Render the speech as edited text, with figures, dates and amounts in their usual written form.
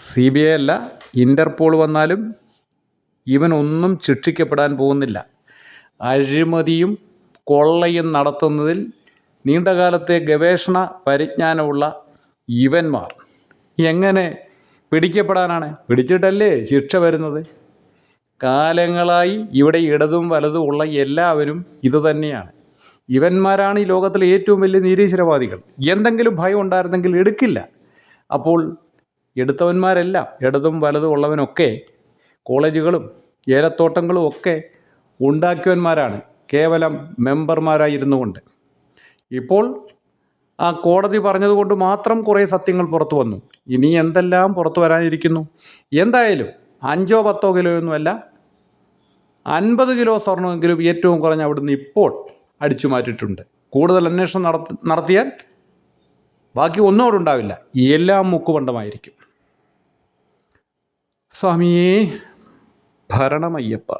CBI അല്ല, Interpol വന്നാലും ഇവനൊന്നും ശിക്ഷിക്കപ്പെടാൻ പോകുന്നില്ല. അഴിമതിയും കൊള്ളയും നടത്തുന്നതിൽ നീണ്ടകാലത്തെ ഗവേഷണ പരിജ്ഞാനമുള്ള ഇവന്മാർ എങ്ങനെ പിടിക്കപ്പെടാനാണ്? പിടിച്ചിട്ടല്ലേ ശിക്ഷ വരുന്നത്. കാലങ്ങളായി ഇവിടെ ഇടതും വലതും ഉള്ള എല്ലാവരും ഇതുതന്നെയാണ്. ഇവന്മാരാണ് ഈ ലോകത്തിലെ ഏറ്റവും വലിയ നിരീശ്വരവാദികൾ. എന്തെങ്കിലും ഭയം ഉണ്ടായിരുന്നെങ്കിൽ എടുക്കില്ല. അപ്പോൾ എടുത്തവന്മാരെല്ലാം ഇടതും വലതും ഉള്ളവനൊക്കെ കോളേജുകളും ഏലത്തോട്ടങ്ങളും ഒക്കെ ഉണ്ടാക്കിയവന്മാരാണ്, കേവലം മെമ്പർമാരായിരുന്നു കൊണ്ട്. ഇപ്പോൾ ആ കോടതി പറഞ്ഞതുകൊണ്ട് മാത്രം കുറേ സത്യങ്ങൾ പുറത്തു വന്നു. ഇനി എന്തെല്ലാം പുറത്തു വരാനിരിക്കുന്നു. എന്തായാലും 5-10 കിലോയൊന്നുമല്ല, 50 കിലോ സ്വർണമെങ്കിലും ഏറ്റവും കുറഞ്ഞ അവിടുന്ന് ഇപ്പോൾ അടിച്ചു മാറ്റിയിട്ടുണ്ട്. കൂടുതൽ അന്വേഷണം നടത്തിയാൽ ബാക്കി ഒന്നും അവിടെ ഉണ്ടാവില്ല. എല്ലാം മുക്കുപണ്ടമായിരിക്കും. സ്വാമിയേ ഭരണമയ്യപ്പ.